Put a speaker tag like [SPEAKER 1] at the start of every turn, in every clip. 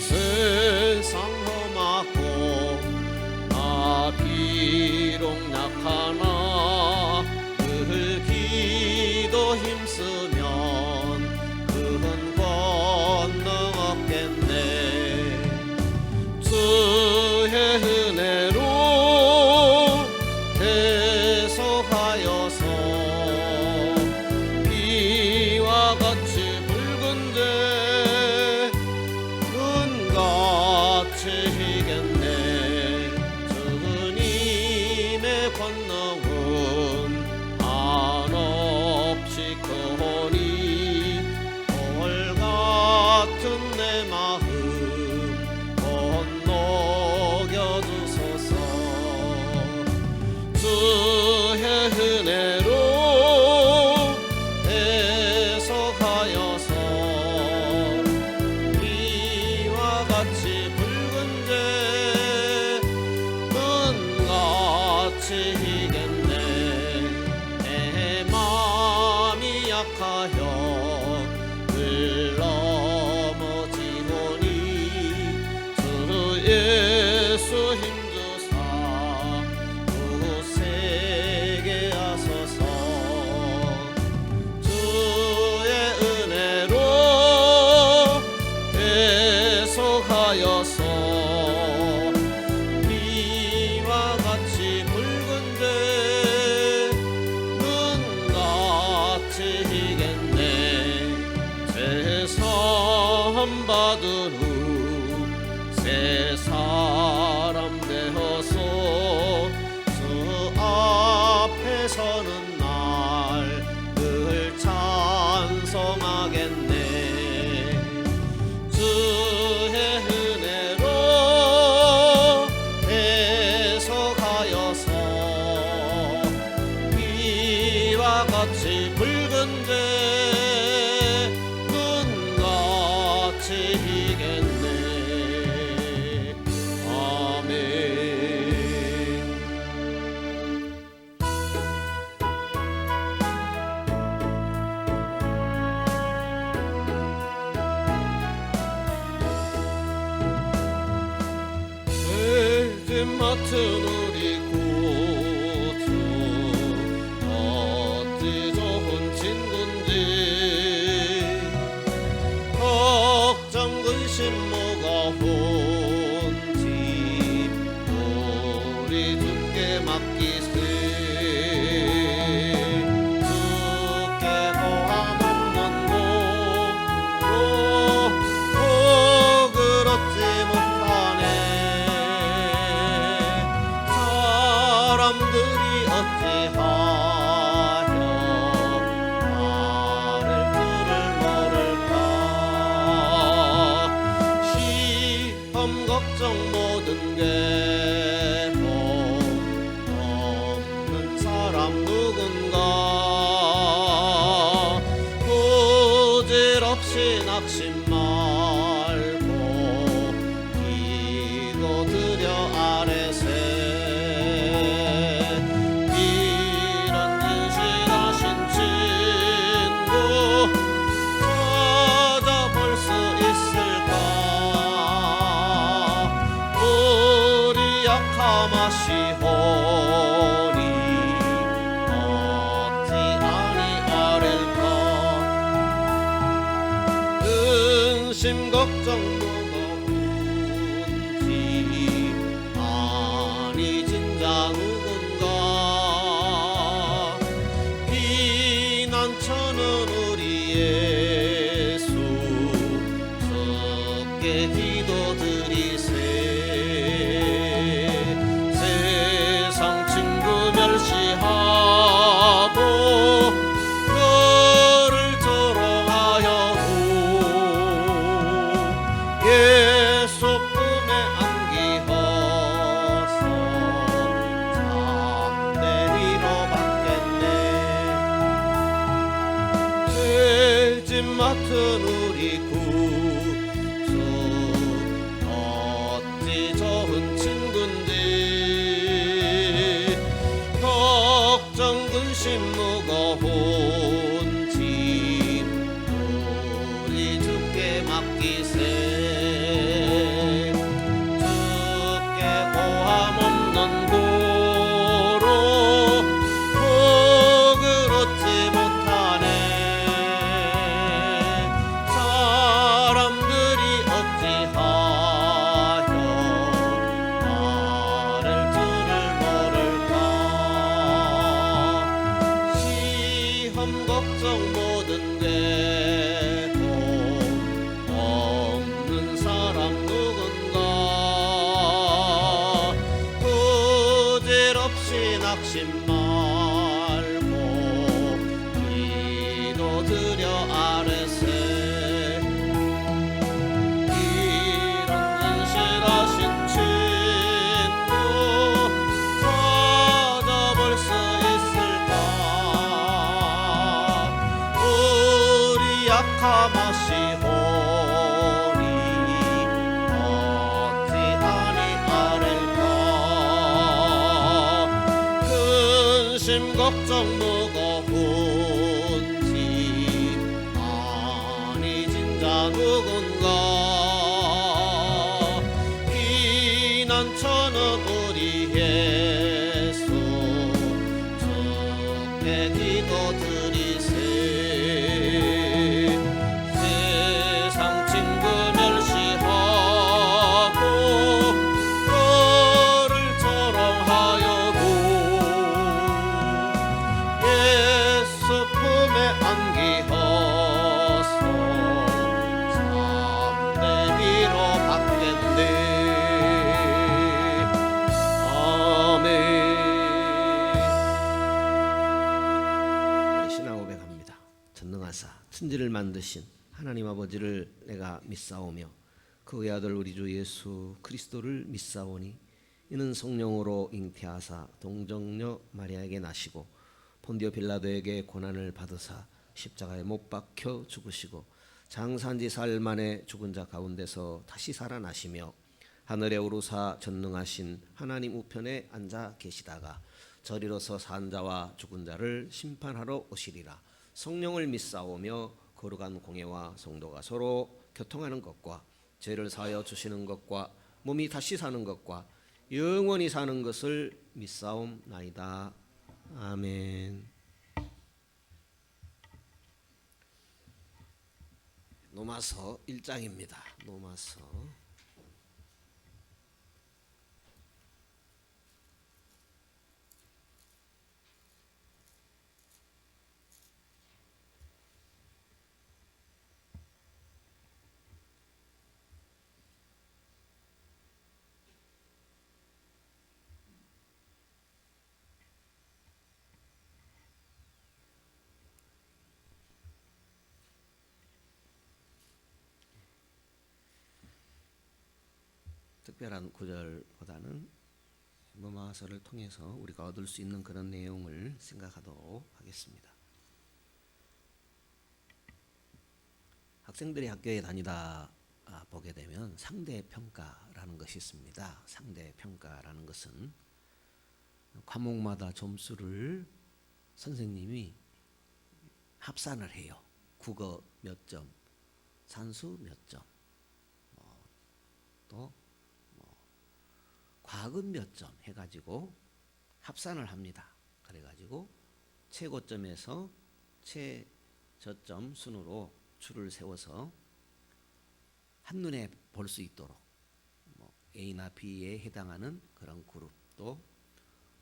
[SPEAKER 1] 세상 험하고 나 비록 약하나 늘 기도 힘쓰면 큰 권능 얻겠네. 주의 은혜로 대속하여서 비와 같이 붉은 데 눈같이 희겠네. 주님의 권능은 한없이 크오니 돌 같은 내 마음 건너겨주소서. 주의 은혜로 대속하여서 비와 같이 붉은 데 눈같이 희겠네. 내 맘이 약하여 늘 넘어지오니 주 예수 힘주사 굳세게 하소서. 주의 은혜로 대속하여서 비와 같이 붉은 데 눈같이 희겠네. 죄선 받은 후 새 사람 되어서 주 앞에 서는 날 늘 찬송하겠네. 주의 은혜로 대속하여서 비와 같이 붉은 데 눈같이 희겠네. 아멘. 죄짐 맡은 우리 구주 어찌 좋은 친구인지 걱정 근심 뭐가 온지 우리 주께 맡기세. 주께 도와 묻는 복을 얻지 못하네. 사람들이 어찌하여 나를 그를 모를까. 시험 걱정 모든 괴로움 없는 사람 누군가. 부질없이 낙심 말고 기도드려 아래세. 이런 인실하신 친구 찾아볼 수 있을까. 우리 약함 아시오니 어찌 아니 아랠까. 근심 걱정 뭐가 온지 아니 진짜 누군가. 비난처는 우리 예수 주께 기도드리세. 세상 친구 멸시하고 너를 조롱하여도 예수 품에 안기어서 참된 위로 받겠네. 죄짐 맡은 우리 구주 어찌 좋은 친구인지 걱정 근심 무거운 짐 우리 주께 맡기세. 걱정 모든 괴로움 없는 사람 누군가 부질없이 낙심 말고 기도드려 아뢰세 이런 진실하신 친구 찾아볼 수 있을까 우리 약함하시오니 어찌하니 아랠까 근심 걱정 무거운지 아니 진짜 누군가 피난처는 우리 예수 주께 기도드리세 세상 친구 멸시하고 너를 조롱하여도 예수 품에 안기어서 참된 위로 받겠네 아멘. 우리 신앙 고백합니다. 전능하사 천지를 만드신 하나님 아버지를 내가 믿사오며 그의 아들 우리 주 예수 그리스도를 믿사오니 이는 성령으로 잉태하사 동정녀 마리아에게 나시고 본디오 빌라도에게 고난을 받으사 십자가에 못 박혀 죽으시고 장사한 지 사흘 만에 죽은 자 가운데서 다시 살아나시며 하늘에 오르사 전능하신 하나님 우편에 앉아 계시다가 저리로서 산 자와 죽은 자를 심판하러 오시리라. 성령을 믿사오며 거룩한 공예와 성도가 서로 교통하는 것과 죄를 사하여 주시는 것과 몸이 다시 사는 것과 영원히 사는 것을 믿사옵나이다. 아멘. 로마서 1장입니다. 로마서 특별한 구절보다는 로마서를 통해서 우리가 얻을 수 있는 그런 내용을 생각하도록 하겠습니다. 학생들이 학교에 다니다 보게 되면 상대평가라는 것이 있습니다. 상대평가라는 것은 과목마다 점수를 선생님이 합산을 해요. 국어 몇 점, 산수 몇 점, 또 과학은 몇 점 해가지고 합산을 합니다. 그래가지고 최고점에서 최저점 순으로 줄을 세워서 한눈에 볼 수 있도록 A나 B에 해당하는 그런 그룹 또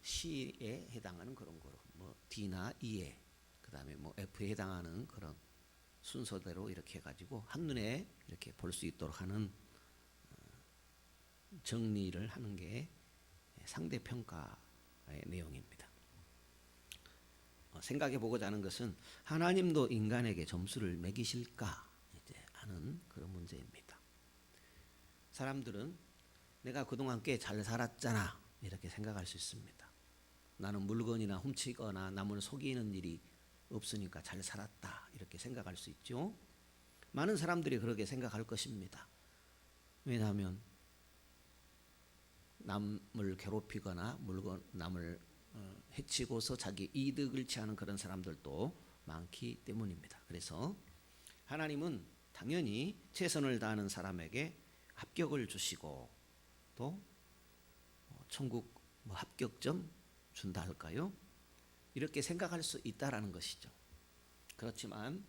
[SPEAKER 1] C에 해당하는 그런 그룹 D나 E에 그 다음에 F에 해당하는 그런 순서대로 이렇게 해가지고 한눈에 이렇게 볼 수 있도록 하는 정리를 하는 게 상대평가의 내용입니다. 생각해 보고자 하는 것은 하나님도 인간에게 점수를 매기실까 하는 그런 문제입니다. 사람들은 내가 그동안 꽤 잘 살았잖아 이렇게 생각할 수 있습니다. 나는 물건이나 훔치거나 남을 속이는 일이 없으니까 잘 살았다 이렇게 생각할 수 있죠. 많은 사람들이 그렇게 생각할 것입니다. 왜냐하면 남을 괴롭히거나 남을 해치고서 자기 이득을 취하는 그런 사람들도 많기 때문입니다. 그래서 하나님은 당연히 최선을 다하는 사람에게 합격을 주시고 또 천국 합격점 준다 할까요? 이렇게 생각할 수 있다라는 것이죠. 그렇지만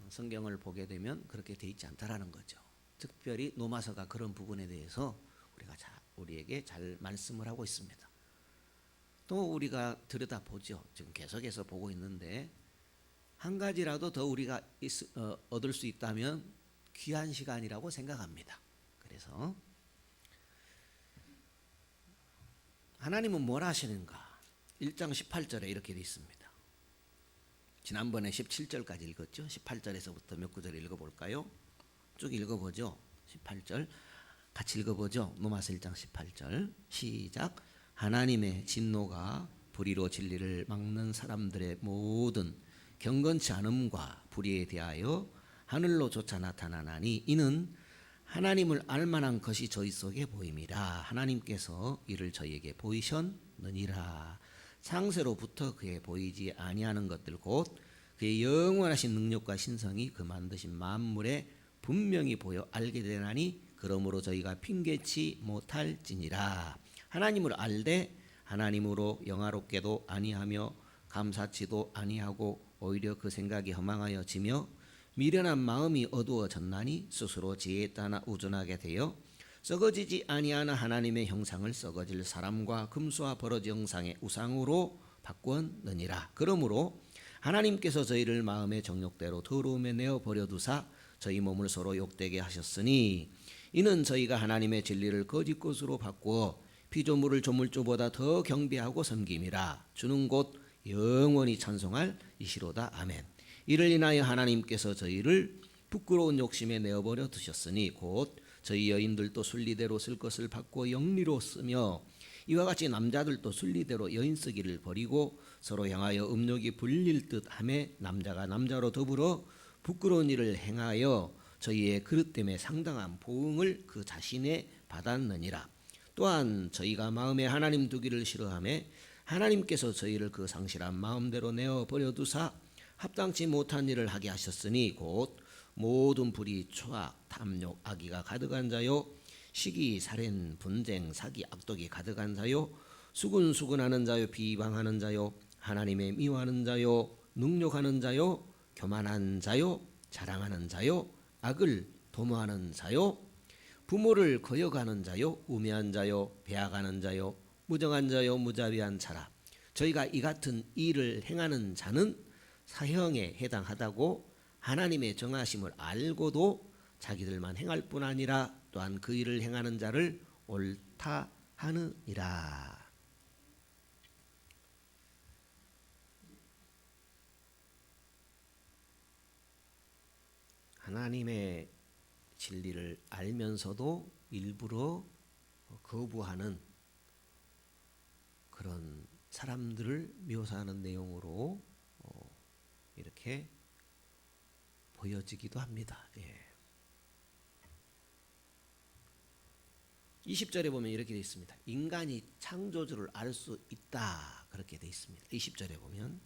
[SPEAKER 1] 성경을 보게 되면 그렇게 돼 있지 않다라는 거죠. 특별히 로마서가 그런 부분에 대해서 우리에게 잘 말씀을 하고 있습니다. 또 우리가 들여다보죠. 지금 계속해서 보고 있는데 한 가지라도 더 우리가 얻을 수 있다면 귀한 시간이라고 생각합니다. 그래서 하나님은 뭘 하시는가? 1장 18절에 이렇게 되어 있습니다. 지난번에 17절까지 읽었죠. 18절에서부터 몇 구절 읽어볼까요? 쭉 읽어보죠. 18절 같이 읽어보죠. 로마서 1장 18절 시작. 하나님의 진노가 불의로 진리를 막는 사람들의 모든 경건치 않음과 불의에 대하여 하늘로조차 나타나나니 이는 하나님을 알만한 것이 저희 속에 보임이라. 하나님께서 이를 저희에게 보이셨느니라. 창세로부터 그에 보이지 아니하는 것들 곧 그의 영원하신 능력과 신성이 그 만드신 만물에 분명히 보여 알게 되나니 그러므로 저희가 핑계치 못할지니라. 하나님을 알되 하나님으로 영화롭게도 아니하며 감사치도 아니하고 오히려 그 생각이 허망하여지며 미련한 마음이 어두워졌나니 스스로 지혜에 따라 우둔하게 되어 썩어지지 아니하는 하나님의 형상을 썩어질 사람과 금수와 버러지 형상의 우상으로 바꾸었느니라. 그러므로 하나님께서 저희를 마음의 정욕대로 더러움에 내어 버려두사 저희 몸을 서로 욕되게 하셨으니 이는 저희가 하나님의 진리를 거짓 것으로 바꾸어 피조물을 조물주보다 더 경배하고 섬김이라. 주는 곧 영원히 찬송할 이시로다. 아멘. 이를 인하여 하나님께서 저희를 부끄러운 욕심에 내어버려 두셨으니 곧 저희 여인들도 순리대로 쓸 것을 받고 영리로 쓰며 이와 같이 남자들도 순리대로 여인 쓰기를 버리고 서로 향하여 음욕이 불릴 듯하며 남자가 남자로 더불어 부끄러운 일을 행하여 저희의 그릇됨에 상당한 보응을 그 자신에 받았느니라. 또한 저희가 마음에 하나님 두기를 싫어하며 하나님께서 저희를 그 상실한 마음대로 내어 버려두사 합당치 못한 일을 하게 하셨으니 곧 모든 불의, 초악, 탐욕, 악의가 가득한 자요 시기, 살인, 분쟁, 사기, 악독이 가득한 자요 수군수군하는 자요 비방하는 자요 하나님의 미워하는 자요 능욕하는 자요 교만한 자요 자랑하는 자요 악을 도모하는 자요 부모를 거역하는 자요 우매한 자요 배악하는 자요 무정한 자요 무자비한 자라. 저희가 이 같은 일을 행하는 자는 사형에 해당하다고 하나님의 정하심을 알고도 자기들만 행할 뿐 아니라 또한 그 일을 행하는 자를 옳다 하느니라. 하나님의 진리를 알면서도 일부러 거부하는 그런 사람들을 묘사하는 내용으로 이렇게 보여지기도 합니다. 20절에 보면 이렇게 되어 있습니다. 인간이 창조주를 알 수 있다 그렇게 되어 있습니다. 20절에 보면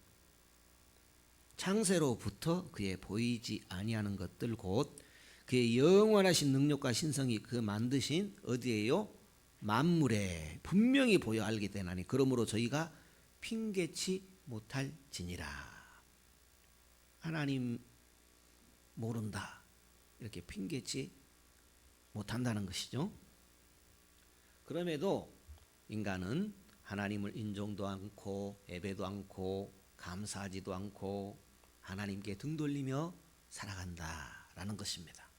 [SPEAKER 1] 창세로부터 그의 보이지 아니하는 것들 곧 그의 영원하신 능력과 신성이 그 만드신 어디에요? 만물에 분명히 보여 알게 되나니 그러므로 저희가 핑계치 못할지니라. 하나님 모른다 이렇게 핑계치 못한다는 것이죠. 그럼에도 인간은 하나님을 인정도 않고 예배도 않고 감사하지도 않고 하나님께 등 돌리며 살아간다라는 것입니다.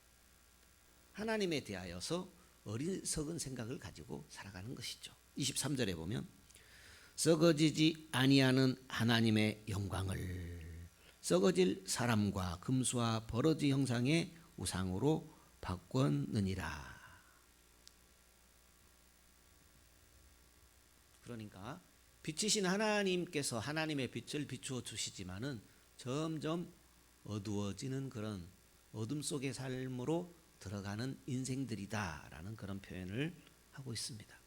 [SPEAKER 1] 하나님에 대하여서 어리석은 생각을 가지고 살아가는 것이죠. 23절에 보면 썩어지지 아니하는 하나님의 영광을 썩어질 사람과 금수와 버러지 형상의 우상으로 바꿨느니라. 그러니까 빛이신 하나님께서 하나님의 빛을 비추어 주시지만은 점점 어두워지는 그런 어둠 속의 삶으로 들어가는 인생들이다라는 그런 표현을 하고 있습니다.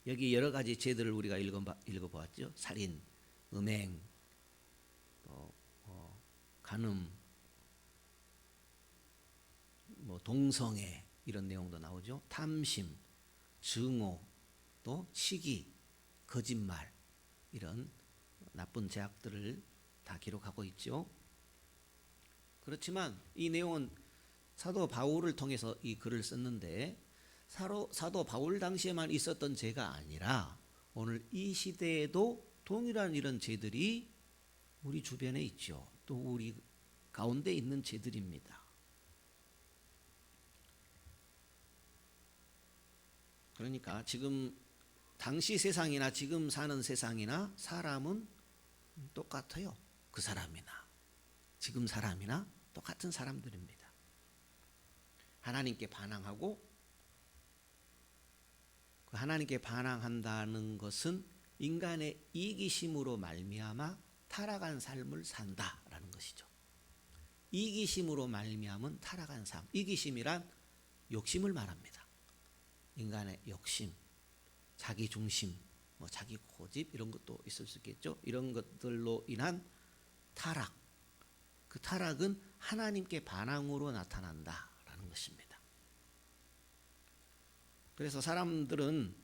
[SPEAKER 1] 여기 여러 가지 죄들을 우리가 읽어보았죠. 살인, 음행, 또 간음, 동성애 이런 내용도 나오죠. 탐심, 증오, 또 시기, 거짓말 이런 나쁜 죄악들을 다 기록하고 있죠. 그렇지만 이 내용은 사도 바울을 통해서 이 글을 썼는데 사도 바울 당시에만 있었던 죄가 아니라 오늘 이 시대에도 동일한 이런 죄들이 우리 주변에 있죠. 또 우리 가운데 있는 죄들입니다. 그러니까 지금 당시 세상이나 지금 사는 세상이나 사람은 똑같아요. 그 사람이나 지금 사람이나 똑같은 사람들입니다. 하나님께 반항하고, 그 하나님께 반항한다는 것은 인간의 이기심으로 말미암아 타락한 삶을 산다라는 것이죠. 이기심으로 말미암은 타락한 삶. 이기심이란 욕심을 말합니다. 인간의 욕심, 자기 중심, 자기 고집 이런 것도 있을 수 있겠죠. 이런 것들로 인한 타락. 그 타락은 하나님께 반항으로 나타난다라는 것입니다. 그래서 사람들은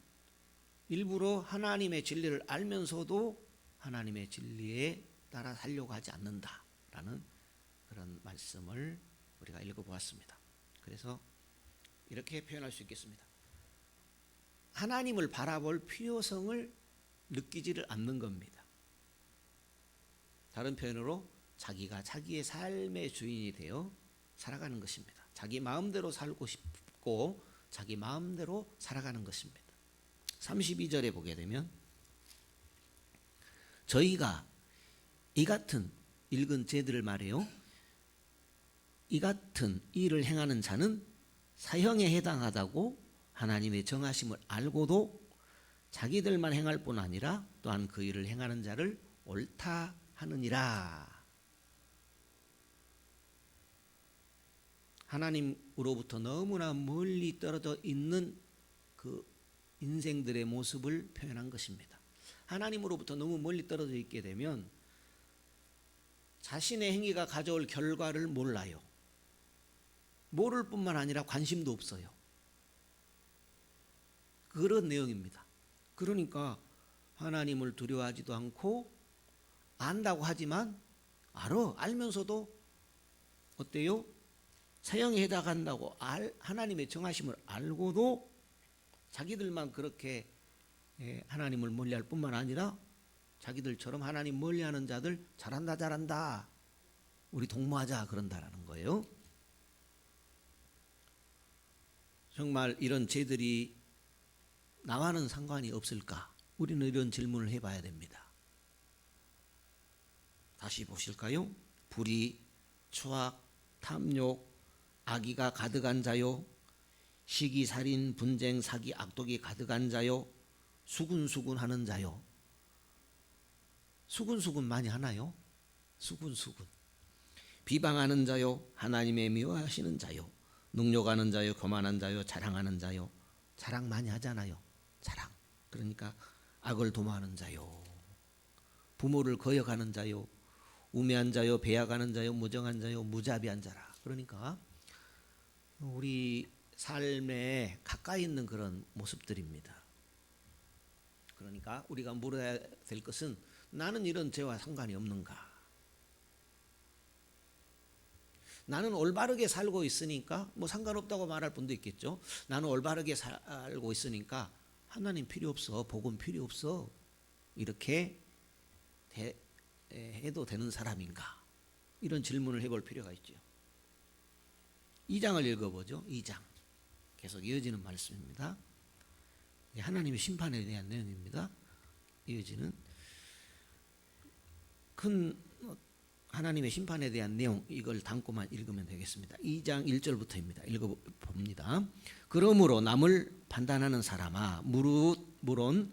[SPEAKER 1] 일부러 하나님의 진리를 알면서도 하나님의 진리에 따라 살려고 하지 않는다라는 그런 말씀을 우리가 읽어보았습니다. 그래서 이렇게 표현할 수 있겠습니다. 하나님을 바라볼 필요성을 느끼지를 않는 겁니다. 다른 표현으로 자기가 자기의 삶의 주인이 되어 살아가는 것입니다. 자기 마음대로 살고 싶고 자기 마음대로 살아가는 것입니다. 32절에 보게 되면 저희가 이 같은 읽은 죄들을 말해요. 이 같은 일을 행하는 자는 사형에 해당하다고 하나님의 정하심을 알고도 자기들만 행할 뿐 아니라 또한 그 일을 행하는 자를 옳다 하느니라. 하나님으로부터 너무나 멀리 떨어져 있는 그 인생들의 모습을 표현한 것입니다. 하나님으로부터 너무 멀리 떨어져 있게 되면 자신의 행위가 가져올 결과를 몰라요. 모를 뿐만 아니라 관심도 없어요. 그런 내용입니다. 그러니까 하나님을 두려워하지도 않고 안다고 하지만 알면서도 어때요? 사형에 해당한다고 하나님의 정하심을 알고도 자기들만 그렇게 하나님을 멀리할 뿐만 아니라 자기들처럼 하나님 멀리하는 자들 잘한다 우리 동무하자 그런다라는 거예요. 정말 이런 죄들이 나와는 상관이 없을까? 우리는 이런 질문을 해봐야 됩니다. 다시 보실까요? 불의, 추악, 탐욕, 악의가 가득한 자요, 시기, 살인, 분쟁, 사기, 악독이 가득한 자요, 수군수군하는 자요. 수군수군 많이 하나요? 수군수군. 비방하는 자요, 하나님의 미워하시는 자요, 능욕하는 자요, 교만한 자요, 자랑하는 자요. 자랑 많이 하잖아요. 자랑. 그러니까 악을 도모하는 자요, 부모를 거역하는 자요, 우매한 자요, 배약하는 자요, 무정한 자요, 무자비한 자라. 그러니까 우리 삶에 가까이 있는 그런 모습들입니다. 그러니까 우리가 물어야 될 것은 나는 이런 죄와 상관이 없는가? 나는 올바르게 살고 있으니까 상관없다고 말할 분도 있겠죠. 나는 올바르게 살고 있으니까 하나님 필요 없어, 복음 필요 없어, 이렇게 해도 되는 사람인가? 이런 질문을 해볼 필요가 있죠. 2장을 읽어보죠. 2장 계속 이어지는 말씀입니다. 하나님의 심판에 대한 내용입니다. 이어지는 큰 하나님의 심판에 대한 내용, 이걸 담고만 읽으면 되겠습니다. 2장 1절부터입니다. 읽어봅니다. 그러므로 남을 판단하는 사람아, 무론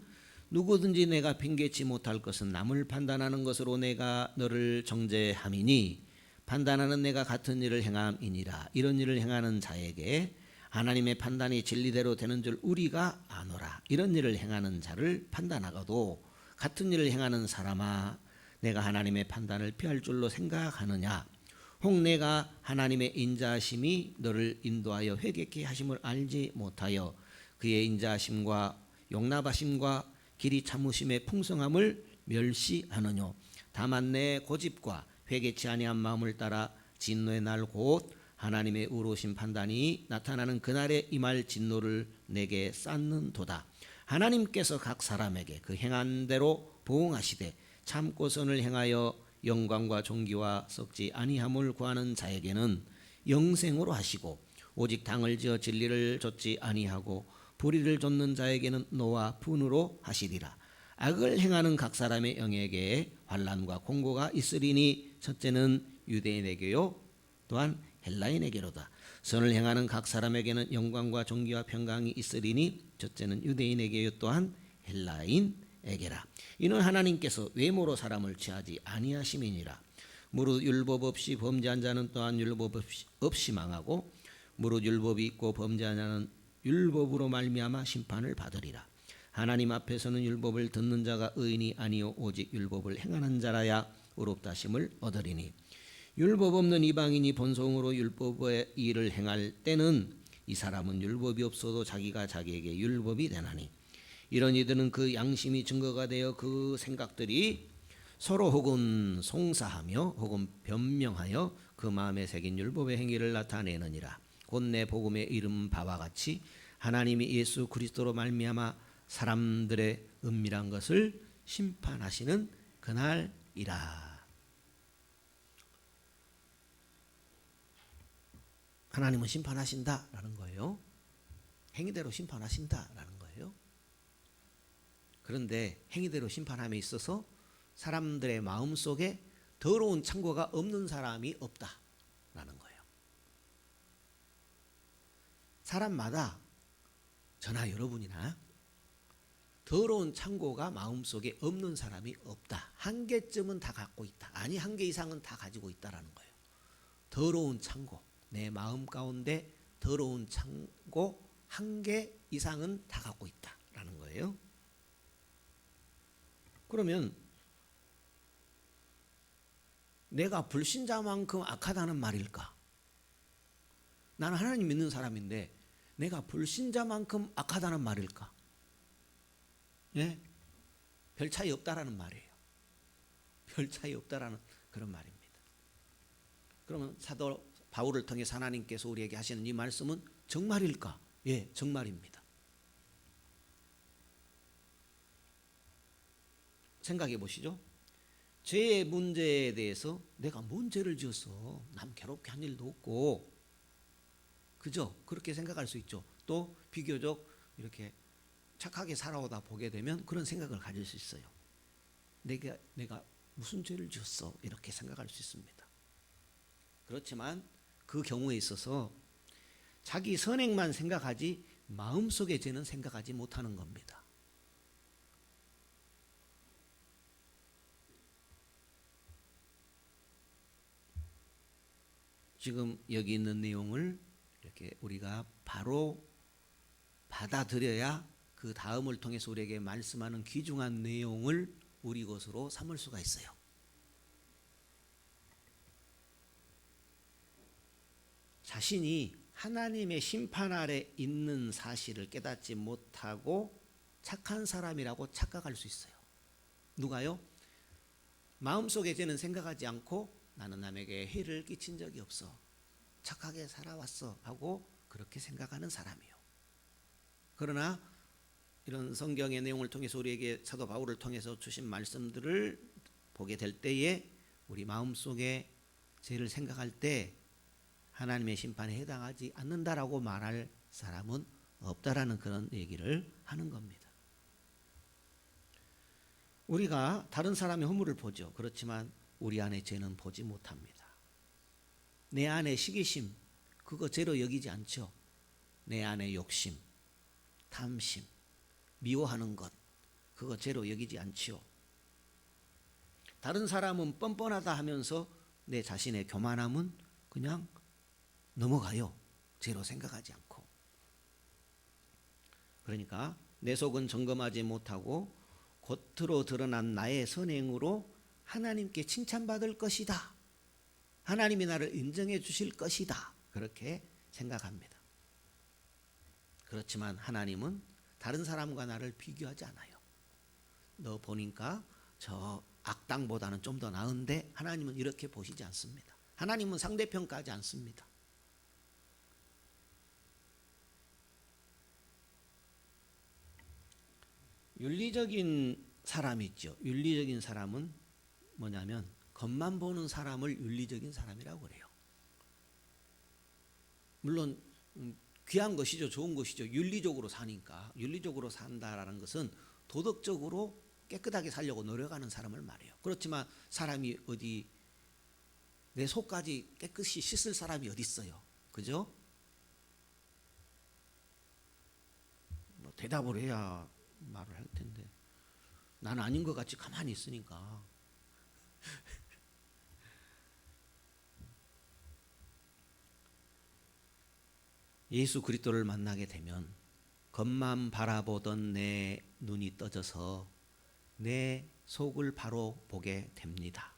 [SPEAKER 1] 누구든지 내가 핑계치 못할 것은 남을 판단하는 것으로 내가 너를 정죄함이니 판단하는 내가 같은 일을 행함이니라. 이런 일을 행하는 자에게 하나님의 판단이 진리대로 되는 줄 우리가 아노라. 이런 일을 행하는 자를 판단하고도 같은 일을 행하는 사람아, 내가 하나님의 판단을 피할 줄로 생각하느냐? 혹 내가 하나님의 인자하심이 너를 인도하여 회개케 하심을 알지 못하여 그의 인자하심과 용납하심과 길이 참으심의 풍성함을 멸시하느뇨? 다만 내 고집과 회개치 아니한 마음을 따라 진노의 날 곧 하나님의 의로우신 판단이 나타나는 그날에 임할 진노를 내게 쌓는도다. 하나님께서 각 사람에게 그 행한 대로 보응하시되 참고 선을 행하여 영광과 존귀와 썩지 아니함을 구하는 자에게는 영생으로 하시고 오직 당을 지어 진리를 좇지 아니하고 불의를 좇는 자에게는 노와 분으로 하시리라. 악을 행하는 각 사람의 영에게 환난과 공고가 있으리니 첫째는 유대인에게요 또한 헬라인에게로다. 선을 행하는 각 사람에게는 영광과 존귀와 평강이 있으리니 첫째는 유대인에게요 또한 헬라인에게라. 이는 하나님께서 외모로 사람을 취하지 아니하심이니라. 무릇 율법 없이 범죄한 자는 또한 율법 없이 망하고 무릇 율법이 있고 범죄한 자는 율법으로 말미암아 심판을 받으리라. 하나님 앞에서는 율법을 듣는 자가 의인이 아니요 오직 율법을 행하는 자라야 의롭다심을 얻으리니 율법 없는 이방인이 본성으로 율법의 일을 행할 때는 이 사람은 율법이 없어도 자기가 자기에게 율법이 되나니 이런 이들은 그 양심이 증거가 되어 그 생각들이 서로 혹은 송사하며 혹은 변명하여 그 마음에 새긴 율법의 행위를 나타내느니라. 곧 내 복음의 이름 바와 같이 하나님이 예수 그리스도로 말미암아 사람들의 은밀한 것을 심판하시는 그날이라. 하나님은 심판하신다라는 거예요. 행위대로 심판하신다라는 거예요. 그런데 행위대로 심판함에 있어서 사람들의 마음속에 더러운 창고가 없는 사람이 없다라는 거예요. 사람마다 저나 여러분이나 더러운 창고가 마음속에 없는 사람이 없다. 한 개쯤은 다 갖고 있다. 아니 한 개 이상은 다 가지고 있다라는 거예요. 더러운 창고, 내 마음 가운데 더러운 창고 한 개 이상은 다 갖고 있다라는 거예요. 그러면 내가 불신자만큼 악하다는 말일까? 나는 하나님 믿는 사람인데 내가 불신자만큼 악하다는 말일까? 예? 별 차이 없다라는 말이에요. 별 차이 없다라는 그런 말입니다. 그러면 사도 바울을 통해 하나님께서 우리에게 하시는 이 말씀은 정말일까? 예, 정말입니다. 생각해 보시죠. 죄의 문제에 대해서 내가 뭔 죄를 지었어? 남 괴롭게 한 일도 없고, 그죠? 그렇게 생각할 수 있죠. 또 비교적 이렇게 착하게 살아오다 보게 되면 그런 생각을 가질 수 있어요. 내가 무슨 죄를 지었어? 이렇게 생각할 수 있습니다. 그렇지만 그 경우에 있어서 자기 선행만 생각하지 마음속의 죄는 생각하지 못하는 겁니다. 지금 여기 있는 내용을 이렇게 우리가 바로 받아들여야 그 다음을 통해서 우리에게 말씀하는 귀중한 내용을 우리 것으로 삼을 수가 있어요. 자신이 하나님의 심판 아래 있는 사실을 깨닫지 못하고 착한 사람이라고 착각할 수 있어요. 누가요? 마음속에 죄는 생각하지 않고 나는 남에게 해를 끼친 적이 없어. 착하게 살아왔어 하고 그렇게 생각하는 사람이요. 그러나 이런 성경의 내용을 통해서 우리에게 사도 바울을 통해서 주신 말씀들을 보게 될 때에 우리 마음속에 죄를 생각할 때 하나님의 심판에 해당하지 않는다라고 말할 사람은 없다라는 그런 얘기를 하는 겁니다. 우리가 다른 사람의 허물을 보죠. 그렇지만 우리 안에 죄는 보지 못합니다. 내 안에 시기심, 그거 죄로 여기지 않죠. 내 안에 욕심, 탐심, 미워하는 것, 그거 죄로 여기지 않지요. 다른 사람은 뻔뻔하다 하면서 내 자신의 교만함은 그냥 넘어가요. 죄로 생각하지 않고. 그러니까 내 속은 점검하지 못하고 겉으로 드러난 나의 선행으로 하나님께 칭찬받을 것이다. 하나님이 나를 인정해 주실 것이다. 그렇게 생각합니다. 그렇지만 하나님은 다른 사람과 나를 비교하지 않아요. 너 보니까 저 악당보다는 좀 더 나은데 하나님은 이렇게 보시지 않습니다. 하나님은 상대평가하지 않습니다. 윤리적인 사람이 있죠. 윤리적인 사람은 뭐냐면 겉만 보는 사람을 윤리적인 사람이라고 그래요. 물론 귀한 것이죠. 좋은 것이죠. 윤리적으로 사니까. 윤리적으로 산다라는 것은 도덕적으로 깨끗하게 살려고 노력하는 사람을 말해요. 그렇지만 사람이 어디 내 속까지 깨끗이 씻을 사람이 어디 있어요. 그죠? 뭐 대답을 해야 말을 할 텐데 난 아닌 것 같이 가만히 있으니까. 예수 그리스도를 만나게 되면 겉만 바라보던 내 눈이 떠져서 내 속을 바로 보게 됩니다.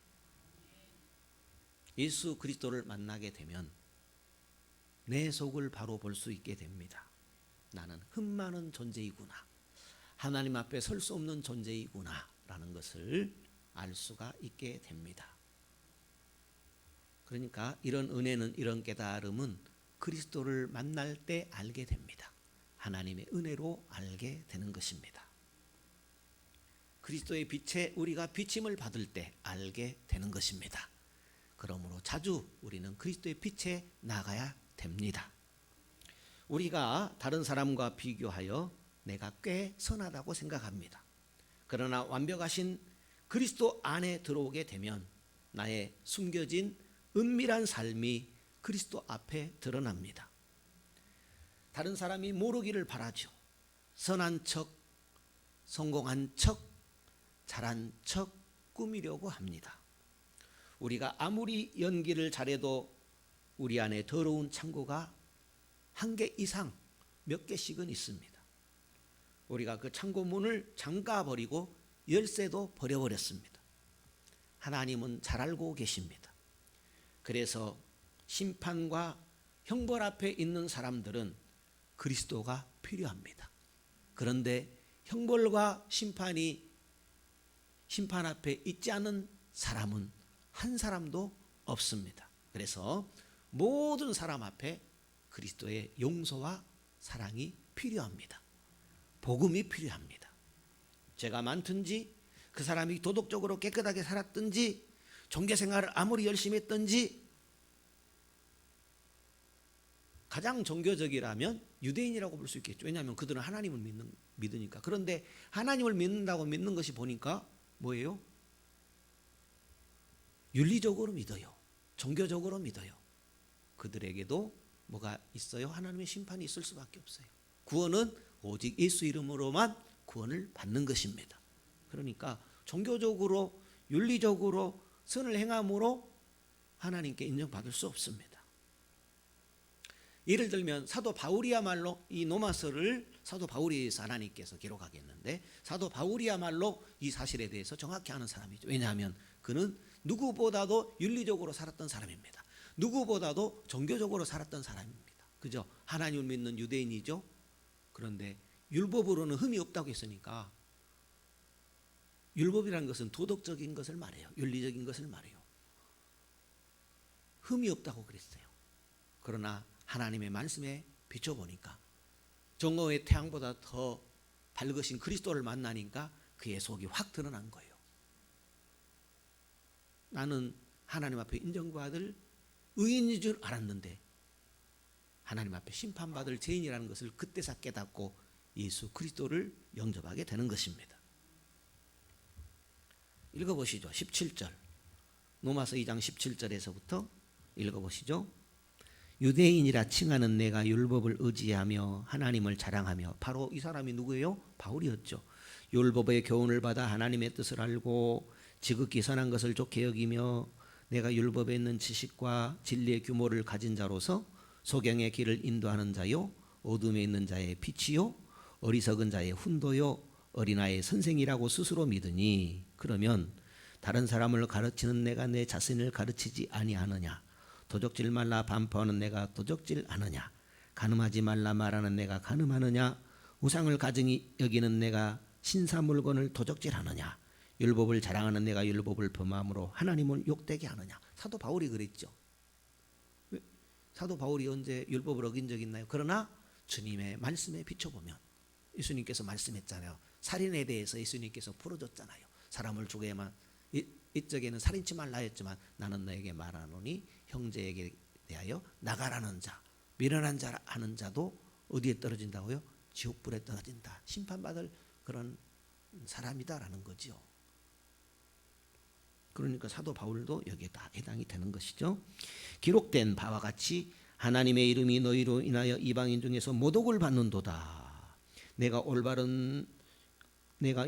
[SPEAKER 1] 예수 그리스도를 만나게 되면 내 속을 바로 볼 수 있게 됩니다. 나는 흠 많은 존재이구나. 하나님 앞에 설 수 없는 존재이구나 라는 것을 알 수가 있게 됩니다. 그러니까 이런 은혜는, 이런 깨달음은 그리스도를 만날 때 알게 됩니다. 하나님의 은혜로 알게 되는 것입니다. 그리스도의 빛에 우리가 비침을 받을 때 알게 되는 것입니다. 그러므로 자주 우리는 그리스도의 빛에 나가야 됩니다. 우리가 다른 사람과 비교하여 내가 꽤 선하다고 생각합니다. 그러나 완벽하신 그리스도 안에 들어오게 되면 나의 숨겨진 은밀한 삶이 그리스도 앞에 드러납니다. 다른 사람이 모르기를 바라죠. 선한 척, 성공한 척, 잘한 척 꾸미려고 합니다. 우리가 아무리 연기를 잘해도 우리 안에 더러운 창고가 한 개 이상 몇 개씩은 있습니다. 우리가 그 창고 문을 잠가버리고 열쇠도 버려버렸습니다. 하나님은 잘 알고 계십니다. 그래서 심판과 형벌 앞에 있는 사람들은 그리스도가 필요합니다. 그런데 형벌과 심판이 심판 앞에 있지 않은 사람은 한 사람도 없습니다. 그래서 모든 사람 앞에 그리스도의 용서와 사랑이 필요합니다. 복음이 필요합니다. 죄가 많든지 그 사람이 도덕적으로 깨끗하게 살았든지 종교생활을 아무리 열심히 했든지 가장 종교적이라면 유대인이라고 볼 수 있겠죠. 왜냐하면 그들은 하나님을 믿으니까. 그런데 하나님을 믿는다고 믿는 것이 보니까 뭐예요? 윤리적으로 믿어요. 종교적으로 믿어요. 그들에게도 뭐가 있어요? 하나님의 심판이 있을 수밖에 없어요. 구원은 오직 예수 이름으로만 구원을 받는 것입니다. 그러니까 종교적으로 윤리적으로 선을 행함으로 하나님께 인정받을 수 없습니다. 예를 들면 사도 바울이야말로 이 로마서를 사도 바울에 의해서 하나님께서 기록하겠는데 사도 바울이야말로 이 사실에 대해서 정확히 아는 사람이죠. 왜냐하면 그는 누구보다도 윤리적으로 살았던 사람입니다. 누구보다도 종교적으로 살았던 사람입니다. 그죠? 하나님을 믿는 유대인이죠. 그런데 율법으로는 흠이 없다고 했으니까 율법이라는 것은 도덕적인 것을 말해요. 윤리적인 것을 말해요. 흠이 없다고 그랬어요. 그러나 하나님의 말씀에 비춰보니까 정오의 태양보다 더 밝으신 그리스도를 만나니까 그의 속이 확 드러난 거예요. 나는 하나님 앞에 인정받을 의인인 줄 알았는데 하나님 앞에 심판받을 죄인이라는 것을 그때서 깨닫고 예수 그리스도를 영접하게 되는 것입니다. 읽어보시죠. 17절 로마서 2장 17절에서부터 읽어보시죠. 유대인이라 칭하는 내가 율법을 의지하며 하나님을 자랑하며. 바로 이 사람이 누구예요? 바울이었죠. 율법의 교훈을 받아 하나님의 뜻을 알고 지극히 선한 것을 좋게 여기며 내가 율법에 있는 지식과 진리의 규모를 가진 자로서 소경의 길을 인도하는 자요 어둠에 있는 자의 빛이요 어리석은 자의 훈도요 어린아이의 선생이라고 스스로 믿으니 그러면 다른 사람을 가르치는 내가 내 자신을 가르치지 아니하느냐. 도적질 말라 반포하는 내가 도적질 하느냐. 간음하지 말라 말하는 내가 간음하느냐. 우상을 가증히 여기는 내가 신사 물건을 도적질하느냐. 율법을 자랑하는 내가 율법을 범함으로 하나님을 욕되게 하느냐. 사도 바울이 그랬죠. 사도 바울이 언제 율법을 어긴 적이 있나요? 그러나 주님의 말씀에 비춰보면 예수님께서 말씀했잖아요. 살인에 대해서 예수님께서 풀어줬잖아요. 사람을 죽여야만 이쪽에는 살인치 말라 했지만 나는 너에게 말하노니 형제에게 대하여 나가라는 자, 미련한 자 하는 자도 어디에 떨어진다고요? 지옥불에 떨어진다. 심판받을 그런 사람이다라는 거죠. 그러니까 사도 바울도 여기에 다 해당이 되는 것이죠. 기록된 바와 같이 하나님의 이름이 너희로 인하여 이방인 중에서 모독을 받는도다. 내가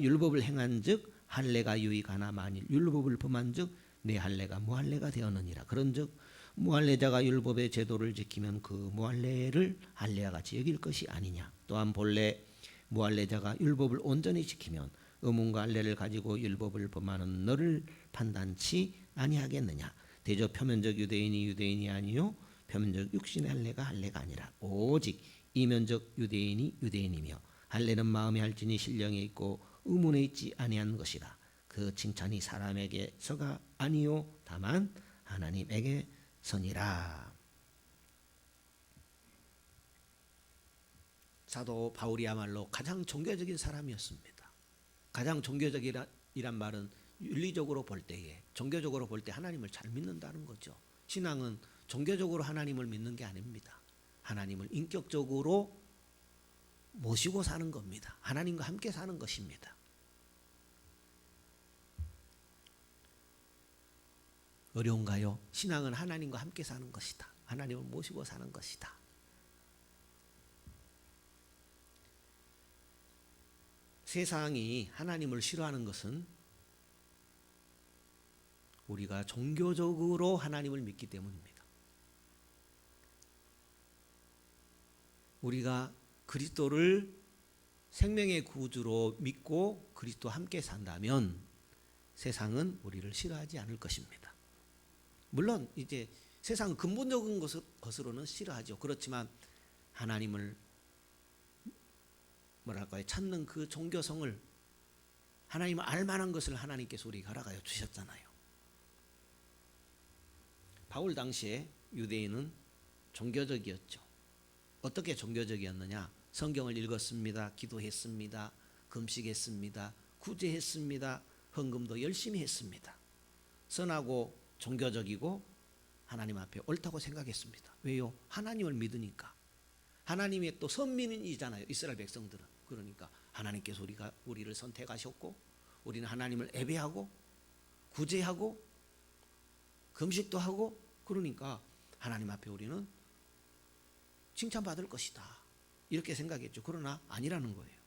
[SPEAKER 1] 율법을 행한즉 할례가 유익하나 만일 율법을 범한즉 내 할례가 무할례가 되었느니라. 그런즉 무할례자가 율법의 제도를 지키면 그 무할례를 할례와 같이 여길 것이 아니냐. 또한 본래 무할례자가 율법을 온전히 지키면 의문과 할례를 가지고 율법을 범하는 너를 판단치 아니하겠느냐. 대저 표면적 유대인이 아니요 표면적 육신의 할례가 아니라 오직 이면적 유대인이 유대인이며 할례는 마음에 할지니 신령에 있고 의문에 있지 아니한 것이라. 그 칭찬이 사람에게서가 아니요 다만 하나님에게서니라. 사도 바울이야말로 가장 종교적인 사람이었습니다. 가장 종교적이란 말은 윤리적으로 볼 때에, 종교적으로 볼 때 하나님을 잘 믿는다는 거죠. 신앙은 종교적으로 하나님을 믿는 게 아닙니다. 하나님을 인격적으로 모시고 사는 겁니다. 하나님과 함께 사는 것입니다. 어려운가요? 신앙은 하나님과 함께 사는 것이다. 하나님을 모시고 사는 것이다. 세상이 하나님을 싫어하는 것은 우리가 종교적으로 하나님을 믿기 때문입니다. 우리가 그리스도를 생명의 구주로 믿고 그리스도와 함께 산다면 세상은 우리를 싫어하지 않을 것입니다. 물론 이제 세상은 근본적인 것으로는 싫어하죠. 그렇지만 하나님을 찾는 그 종교성을, 하나님을 알만한 것을 하나님께서 우리에게 허락하여 주셨잖아요. 바울 당시에 유대인은 종교적이었죠. 어떻게 종교적이었느냐? 성경을 읽었습니다. 기도했습니다. 금식했습니다. 구제했습니다. 헌금도 열심히 했습니다. 선하고 종교적이고 하나님 앞에 옳다고 생각했습니다. 왜요? 하나님을 믿으니까. 하나님의 또 선민이잖아요. 이스라엘 백성들은. 그러니까 하나님께서 우리를 선택하셨고 우리는 하나님을 예배하고 구제하고 금식도 하고, 그러니까 하나님 앞에 우리는 칭찬받을 것이다. 이렇게 생각했죠. 그러나 아니라는 거예요.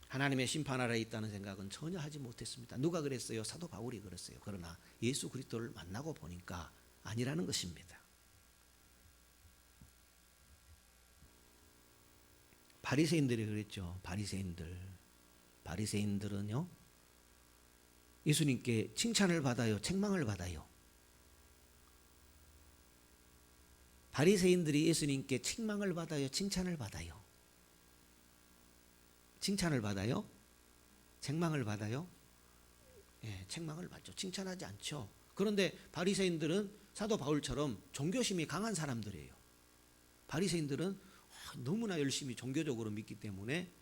[SPEAKER 1] 하나님의 심판 아래에 있다는 생각은 전혀 하지 못했습니다. 누가 그랬어요? 사도 바울이 그랬어요. 그러나 예수 그리스도를 만나고 보니까 아니라는 것입니다. 바리새인들이 그랬죠. 바리새인들은요, 예수님께 칭찬을 받아요, 책망을 받아요? 바리새인들이 예수님께 책망을 받아요, 칭찬을 받아요? 칭찬을 받아요? 책망을 받아요? 예, 책망을 받죠. 칭찬하지 않죠. 그런데 바리새인들은 사도 바울처럼 종교심이 강한 사람들이에요. 바리새인들은 너무나 열심히 종교적으로 믿기 때문에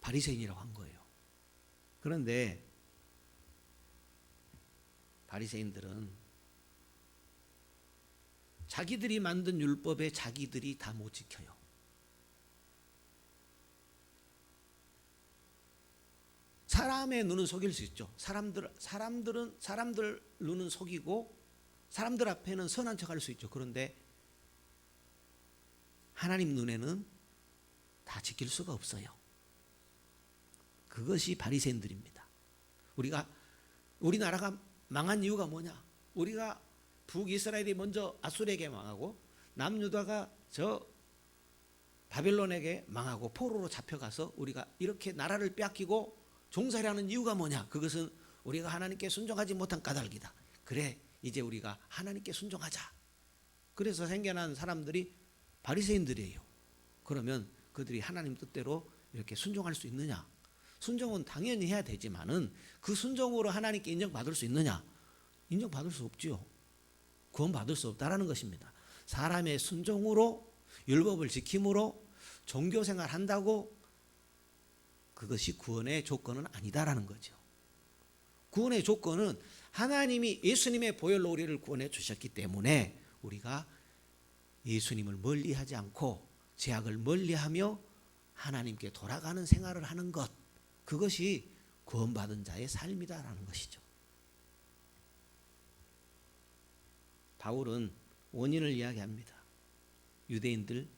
[SPEAKER 1] 바리새인이라고 한 거예요. 그런데 바리새인들은 자기들이 만든 율법에 자기들이 다 못 지켜요. 사람의 눈은 속일 수 있죠. 사람들 눈은 속이고 사람들 앞에는 선한 척할 수 있죠. 그런데 하나님 눈에는 다 지킬 수가 없어요. 그것이 바리새인들입니다. 우리나라가 망한 이유가 뭐냐? 우리가 북이스라엘이 먼저 아수르에게 망하고 남유다가 저 바벨론에게 망하고 포로로 잡혀가서 우리가 이렇게 나라를 빼앗기고 종살이 하는 이유가 뭐냐? 그것은 우리가 하나님께 순종하지 못한 까닭이다. 그래, 이제 우리가 하나님께 순종하자. 그래서 생겨난 사람들이 바리새인들이에요. 그러면 그들이 하나님 뜻대로 이렇게 순종할 수 있느냐? 순종은 당연히 해야 되지만은 그 순종으로 하나님께 인정받을 수 있느냐? 인정받을 수 없지요. 구원받을 수 없다라는 것입니다. 사람의 순종으로, 율법을 지킴으로 종교생활 한다고 그것이 구원의 조건은 아니다라는 거죠. 구원의 조건은 하나님이 예수님의 보혈로 우리를 구원해 주셨기 때문에 우리가 예수님을 멀리하지 않고 죄악을 멀리하며 하나님께 돌아가는 생활을 하는 것, 그것이 구원받은 자의 삶이다라는 것이죠. 바울은 원인을 이야기합니다. 유대인들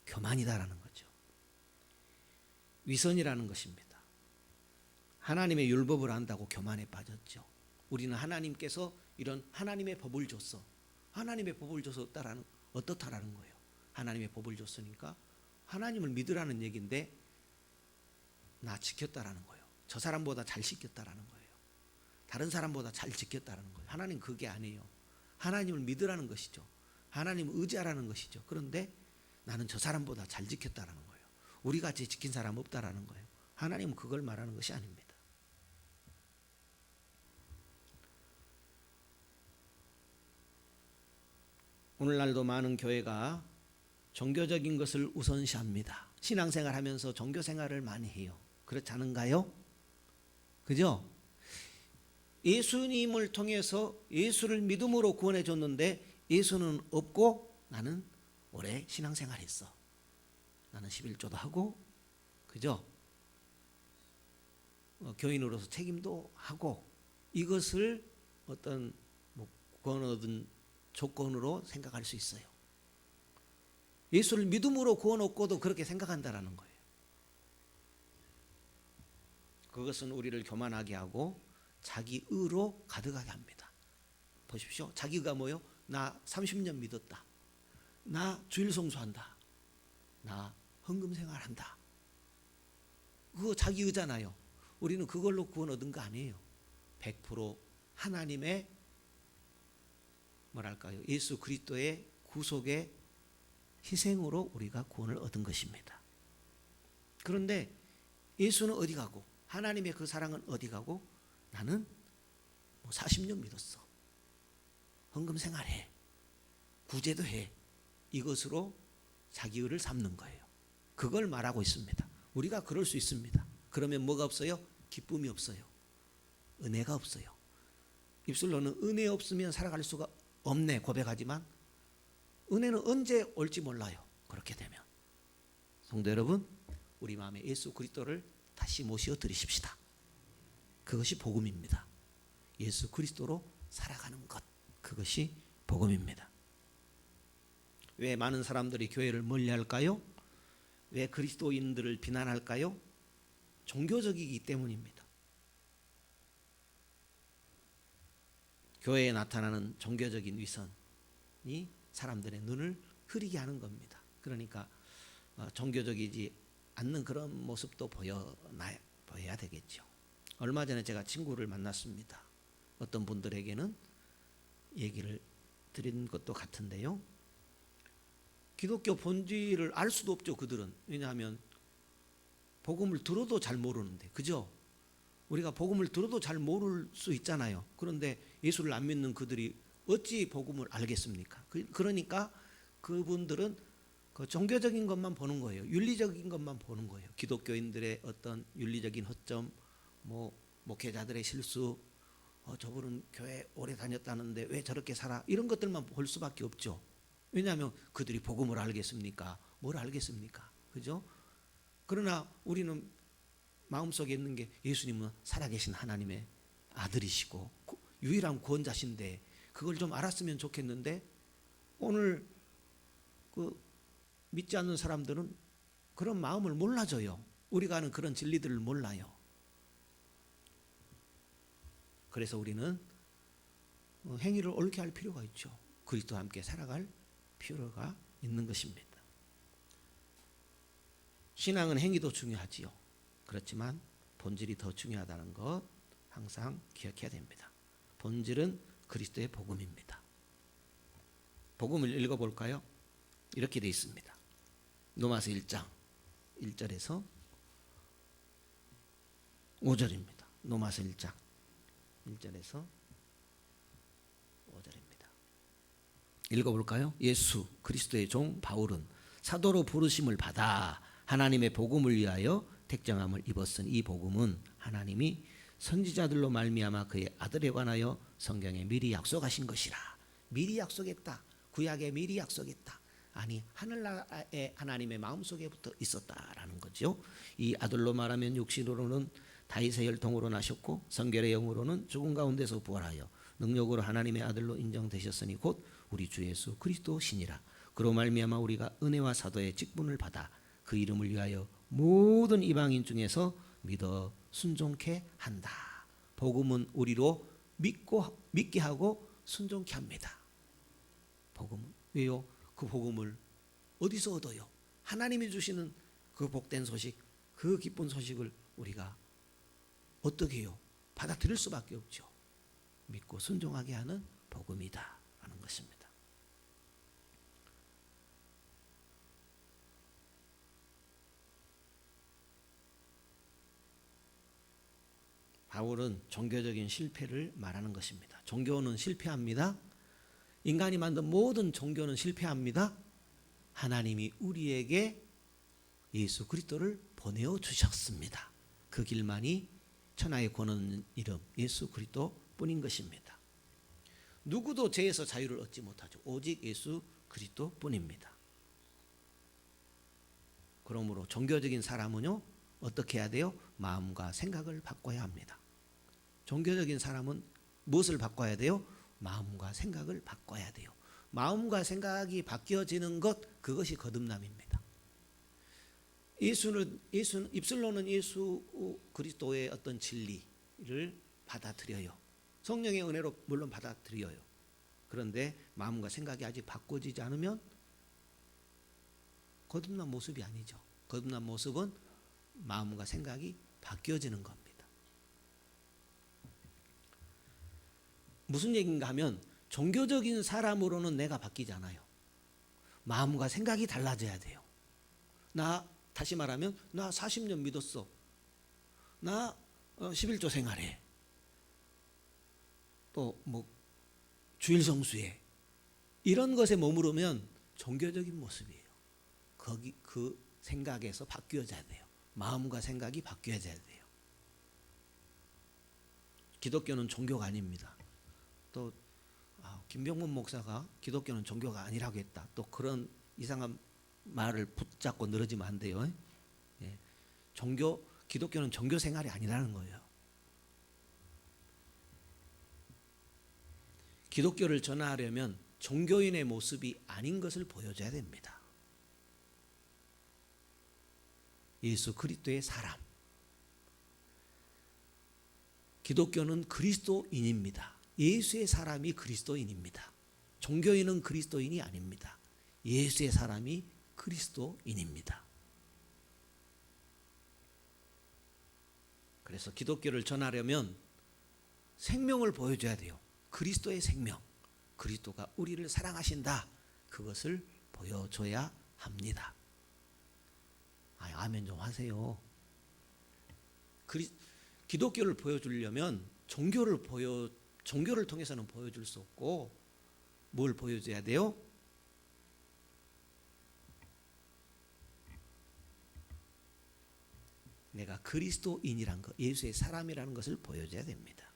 [SPEAKER 1] 교만이다라는 거죠. 위선이라는 것입니다. 하나님의 율법을 안다고 교만에 빠졌죠. 우리는 하나님께서 이런 하나님의 법을 줬어. 하나님의 법을 줘서 어떻다라는 거예요. 하나님의 법을 줬으니까 하나님을 믿으라는 얘기인데 나 지켰다라는 거예요. 저 사람보다 잘 지켰다라는 거예요. 다른 사람보다 잘 지켰다라는 거예요. 하나님 그게 아니에요. 하나님을 믿으라는 것이죠. 하나님을 의지하라는 것이죠. 그런데 나는 저 사람보다 잘 지켰다라는 거예요. 우리 같이 지킨 사람 없다라는 거예요. 하나님은 그걸 말하는 것이 아닙니다. 오늘날도 많은 교회가 종교적인 것을 우선시합니다. 신앙생활 하면서 종교생활을 많이 해요. 그렇지 않은가요? 그죠? 예수님을 통해서 예수를 믿음으로 구원해 줬는데 예수는 없고 나는 오래 신앙생활했어. 나는 11조도 하고, 그죠? 교인으로서 책임도 하고, 이것을 어떤 구원 얻은 조건으로 생각할 수 있어요. 예수를 믿음으로 구원 얻고도 그렇게 생각한다라는 거예요. 그것은 우리를 교만하게 하고 자기 의로 가득하게 합니다. 보십시오. 자기가 뭐요? 나 30년 믿었다. 나 주일 성수한다. 나 헌금 생활한다. 그거 자기 의잖아요. 우리는 그걸로 구원 얻은 거 아니에요. 100% 하나님의 뭐랄까요? 예수 그리스도의 구속의 희생으로 우리가 구원을 얻은 것입니다. 그런데 예수는 어디 가고 하나님의 그 사랑은 어디 가고 나는 40년 믿었어. 헌금 생활해. 구제도 해. 이것으로 자기 의를 삼는 거예요. 그걸 말하고 있습니다. 우리가 그럴 수 있습니다. 그러면 뭐가 없어요? 기쁨이 없어요. 은혜가 없어요. 입술로는 은혜 없으면 살아갈 수가 없네 고백하지만 은혜는 언제 올지 몰라요. 그렇게 되면 성도 여러분, 우리 마음에 예수 그리스도를 다시 모시어 드리십시다. 그것이 복음입니다. 예수 그리스도로 살아가는 것, 그것이 복음입니다. 왜 많은 사람들이 교회를 멀리할까요? 왜 그리스도인들을 비난할까요? 종교적이기 때문입니다. 교회에 나타나는 종교적인 위선이 사람들의 눈을 흐리게 하는 겁니다. 그러니까 종교적이지 않는 그런 모습도 보여야 되겠죠. 얼마 전에 제가 친구를 만났습니다. 어떤 분들에게는 얘기를 드린 것도 같은데요. 기독교 본질을 알 수도 없죠. 그들은. 왜냐하면 복음을 들어도 잘 모르는데, 그죠? 우리가 복음을 들어도 잘 모를 수 있잖아요. 그런데 예수를 안 믿는 그들이 어찌 복음을 알겠습니까? 그러니까 그분들은 그 종교적인 것만 보는 거예요. 윤리적인 것만 보는 거예요. 기독교인들의 어떤 윤리적인 허점, 목회자들의 실수, 저분은 교회 오래 다녔다는데 왜 저렇게 살아? 이런 것들만 볼 수밖에 없죠. 왜냐하면 그들이 복음을 알겠습니까? 뭘 알겠습니까? 그죠? 그러나 우리는 마음속에 있는 게 예수님은 살아계신 하나님의 아들이시고 유일한 구원자신데 그걸 좀 알았으면 좋겠는데 오늘 믿지 않는 사람들은 그런 마음을 몰라줘요. 우리가 아는 그런 진리들을 몰라요. 그래서 우리는 행위를 옳게 할 필요가 있죠. 그리스도와 함께 살아갈 필요가 있는 것입니다. 신앙은 행위도 중요하지요. 그렇지만 본질이 더 중요하다는 것 항상 기억해야 됩니다. 본질은 그리스도의 복음입니다. 복음을 읽어볼까요? 이렇게 되어 있습니다. 로마서 1장 1절에서 5절입니다. 로마서 1장 1절에서 5절입니다. 읽어볼까요? 예수 그리스도의 종 바울은 사도로 부르심을 받아 하나님의 복음을 위하여 택정함을 입었으니 이 복음은 하나님이 선지자들로 말미암아 그의 아들에 관하여 성경에 미리 약속하신 것이라. 미리 약속했다. 구약에 미리 약속했다. 아니, 하늘나라의 하나님의 마음속에부터 있었다라는 거죠. 이 아들로 말하면 육신으로는 다윗의 혈통으로 나셨고 성결의 영으로는 죽은 가운데서 부활하여 능력으로 하나님의 아들로 인정되셨으니 곧 우리 주 예수 그리스도시니라. 그로 말미암아 우리가 은혜와 사도의 직분을 받아 그 이름을 위하여 모든 이방인 중에서 믿어 순종케 한다. 복음은 우리로 믿게 하고 순종케 합니다. 복음은 왜요? 그 복음을 어디서 얻어요? 하나님이 주시는 그 복된 소식, 그 기쁜 소식을 우리가 어떻게 해요? 받아들일 수밖에 없죠. 믿고 순종하게 하는 복음이다 라는 것입니다. 바울은 종교적인 실패를 말하는 것입니다. 종교는 실패합니다. 인간이 만든 모든 종교는 실패합니다. 하나님이 우리에게 예수 그리스도를 보내어 주셨습니다. 그 길만이 천하의 권한 이름 예수 그리스도 뿐인 것입니다. 누구도 죄에서 자유를 얻지 못하죠. 오직 예수 그리스도 뿐입니다. 그러므로 종교적인 사람은요, 어떻게 해야 돼요? 마음과 생각을 바꿔야 합니다. 종교적인 사람은 무엇을 바꿔야 돼요? 마음과 생각을 바꿔야 돼요. 마음과 생각이 바뀌어지는 것, 그것이 거듭남입니다. 예수는 입술로는 예수 그리스도의 어떤 진리를 받아들여요. 성령의 은혜로 물론 받아들여요. 그런데 마음과 생각이 아직 바꿔지지 않으면 거듭난 모습이 아니죠. 거듭난 모습은 마음과 생각이 바뀌어지는 겁니다. 무슨 얘기인가 하면 종교적인 사람으로는 내가 바뀌지 않아요. 마음과 생각이 달라져야 돼요. 다시 말하면 나 40년 믿었어. 나 11조 생활해. 또 주일 성수해. 이런 것에 머무르면 종교적인 모습이에요. 그 생각에서 바뀌어져야 돼요. 마음과 생각이 바뀌어져야 돼요. 기독교는 종교가 아닙니다. 또 김병문 목사가 기독교는 종교가 아니라고 했다. 또 그런 이상한 말을 붙잡고 늘어지면 안 돼요. 예. 기독교는 종교 생활이 아니라는 거예요. 기독교를 전하려면 종교인의 모습이 아닌 것을 보여줘야 됩니다. 예수 그리스도의 사람. 기독교는 그리스도인입니다. 예수의 사람이 그리스도인입니다. 종교인은 그리스도인이 아닙니다. 예수의 사람이 그리스도인입니다. 그래서 기독교를 전하려면 생명을 보여줘야 돼요. 그리스도의 생명, 그리스도가 우리를 사랑하신다. 그것을 보여줘야 합니다. 아멘 좀 하세요. 기독교를 보여주려면 종교를 통해서는 보여줄 수 없고 뭘 보여줘야 돼요? 내가 그리스도인이란 것, 예수의 사람이라는 것을 보여줘야 됩니다.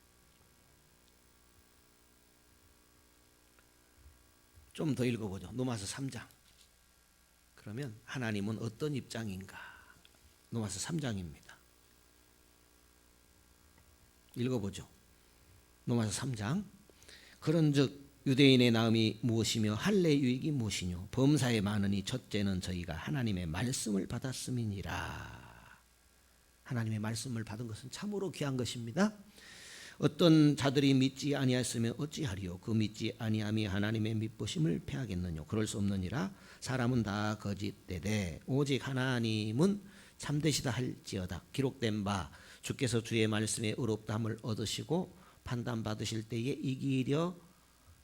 [SPEAKER 1] 좀 더 읽어보죠. 로마서 3장. 그러면 하나님은 어떤 입장인가? 로마서 3장입니다. 읽어보죠. 로마서 3장. 그런즉 유대인의 나음이 무엇이며 할례 유익이 무엇이뇨? 범사에 많으니 첫째는 저희가 하나님의 말씀을 받았음이니라. 하나님의 말씀을 받은 것은 참으로 귀한 것입니다. 어떤 자들이 믿지 아니하였으면 어찌하리요? 그 믿지 아니함이 하나님의 믿으심을 패하겠느뇨? 그럴 수 없느니라. 사람은 다 거짓되되 오직 하나님은 참되시다 할지어다. 기록된 바 주께서 주의 말씀에 의롭다함을 얻으시고 판단받으실 때에 이기려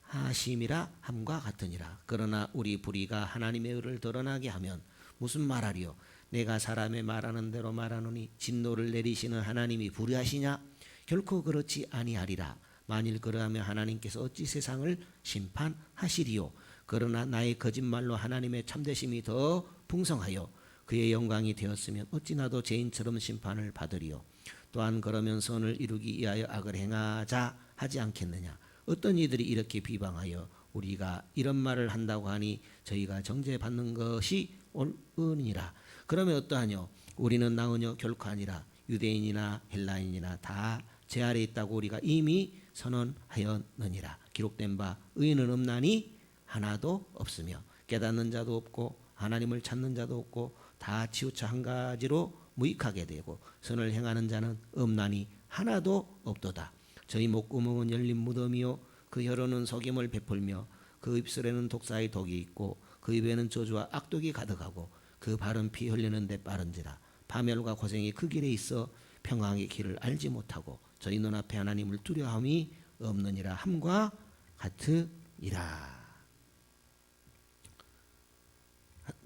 [SPEAKER 1] 하심이라 함과 같으니라. 그러나 우리 불의가 하나님의 의를 드러나게 하면 무슨 말하리요? 내가 사람의 말하는 대로 말하노니 진노를 내리시는 하나님이 불의하시냐? 결코 그렇지 아니하리라. 만일 그러하면 하나님께서 어찌 세상을 심판하시리요? 그러나 나의 거짓말로 하나님의 참되심이 더 풍성하여 그의 영광이 되었으면 어찌 나도 죄인처럼 심판을 받으리요? 또한 그러면 선을 이루기 위하여 악을 행하자 하지 않겠느냐. 어떤 이들이 이렇게 비방하여 우리가 이런 말을 한다고 하니 저희가 정죄받는 것이 옳으니라. 그러면 어떠하뇨? 우리는 나으뇨? 결코 아니라 유대인이나 헬라인이나 다 제 아래 있다고 우리가 이미 선언하였느니라. 기록된 바 의인은 없나니 하나도 없으며 깨닫는 자도 없고 하나님을 찾는 자도 없고 다 치우쳐 한 가지로 무익하게 되고 선을 행하는 자는 없나니 하나도 없도다. 저희 목구멍은 열린 무덤이요 그 혀로는 속임을 베풀며 그 입술에는 독사의 독이 있고 그 입에는 저주와 악독이 가득하고 그 발은 피 흘리는 데 빠른지라. 파멸과 고생이 그 길에 있어 평강의 길을 알지 못하고 저희 눈앞에 하나님을 두려움이 없느니라 함과 같으리라.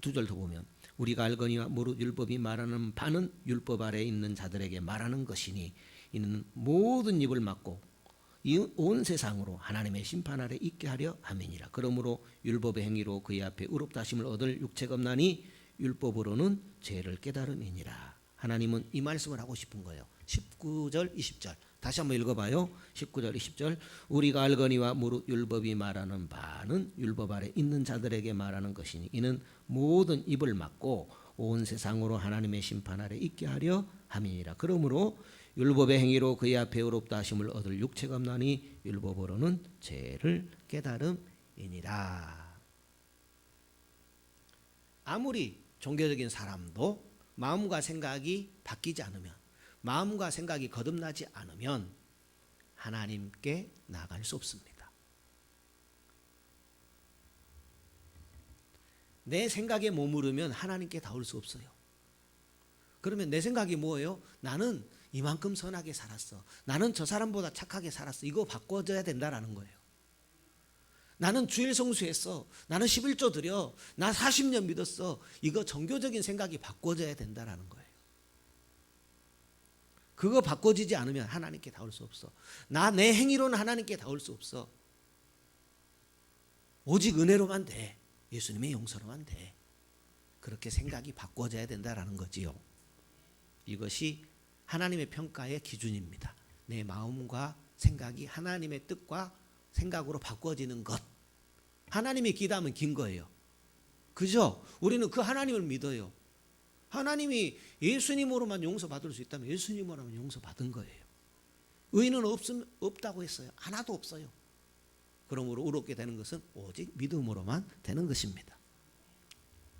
[SPEAKER 1] 두 절 더 보면 우리가 알거니와 무릇 율법이 말하는 바는 율법 아래에 있는 자들에게 말하는 것이니 이는 모든 입을 막고 이 온 세상으로 하나님의 심판 아래 있게 하려 함이니라. 그러므로 율법의 행위로 그의 앞에 의롭다 하심을 얻을 육체가 없나니 율법으로는 죄를 깨달음이니라. 하나님은 이 말씀을 하고 싶은 거예요. 19절 20절 다시 한번 읽어봐요. 19절 20절 우리가 알거니와 무릇 율법이 말하는 바는 율법 아래 있는 자들에게 말하는 것이니 이는 모든 입을 막고 온 세상으로 하나님의 심판 아래 있게 하려 함이니라. 그러므로 율법의 행위로 그의 앞에 의롭다 하심을 얻을 육체가 없나니 율법으로는 죄를 깨달음이니라. 아무리 종교적인 사람도 마음과 생각이 바뀌지 않으면, 마음과 생각이 거듭나지 않으면 하나님께 나아갈 수 없습니다. 내 생각에 머무르면 하나님께 닿을 수 없어요. 그러면 내 생각이 뭐예요? 나는 이만큼 선하게 살았어. 나는 저 사람보다 착하게 살았어. 이거 바꿔줘야 된다라는 거예요. 나는 주일 성수했어. 나는 11조 드려. 나 40년 믿었어. 이거 종교적인 생각이 바꿔져야 된다라는 거예요. 그거 바꿔지지 않으면 하나님께 닿을 수 없어. 내 행위로는 하나님께 닿을 수 없어. 오직 은혜로만 돼. 예수님의 용서로만 돼. 그렇게 생각이 바꿔져야 된다라는 거지요. 이것이 하나님의 평가의 기준입니다. 내 마음과 생각이 하나님의 뜻과 생각으로 바꿔지는 것. 하나님의 기다면 긴 거예요. 그죠? 우리는 그 하나님을 믿어요. 하나님이 예수님으로만 용서받을 수 있다면 예수님으로만 용서받은 거예요. 의인은 없다고 했어요. 하나도 없어요. 그러므로 의롭게 되는 것은 오직 믿음으로만 되는 것입니다.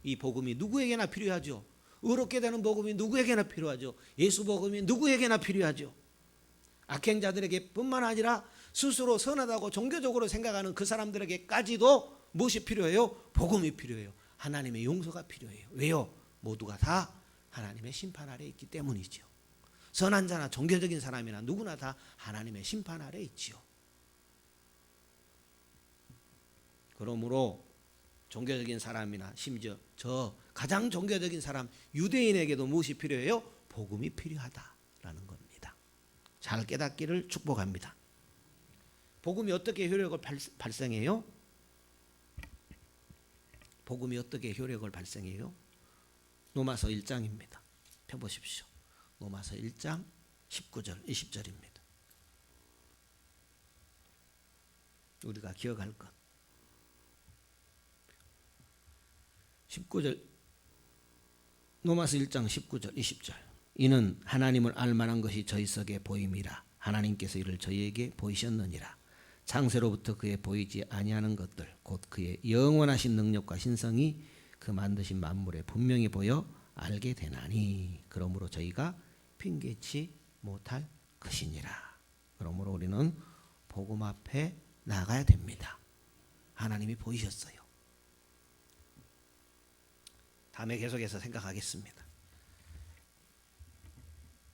[SPEAKER 1] 이 복음이 누구에게나 필요하죠. 의롭게 되는 복음이 누구에게나 필요하죠. 예수 복음이 누구에게나 필요하죠. 악행자들에게 뿐만 아니라 스스로 선하다고 종교적으로 생각하는 그 사람들에게까지도 무엇이 필요해요? 복음이 필요해요. 하나님의 용서가 필요해요. 왜요? 모두가 다 하나님의 심판 아래 있기 때문이죠. 선한 자나 종교적인 사람이나 누구나 다 하나님의 심판 아래 있지요. 그러므로 종교적인 사람이나 심지어 저 가장 종교적인 사람 유대인에게도 무엇이 필요해요? 복음이 필요하다라는 겁니다. 잘 깨닫기를 축복합니다. 복음이 어떻게 효력을 발생해요? 복음이 어떻게 효력을 발생해요? 로마서 1장입니다. 펴보십시오. 로마서 1장 19절 20절입니다. 우리가 기억할 것. 19절 로마서 1장 19절 20절 이는 하나님을 알만한 것이 저희 속에 보임이라 하나님께서 이를 저희에게 보이셨느니라. 창세로부터 그의 보이지 아니하는 것들 곧 그의 영원하신 능력과 신성이 그 만드신 만물에 분명히 보여 알게 되나니 그러므로 저희가 핑계치 못할 것이니라. 그러므로 우리는 복음 앞에 나가야 됩니다. 하나님이 보이셨어요. 다음에 계속해서 생각하겠습니다.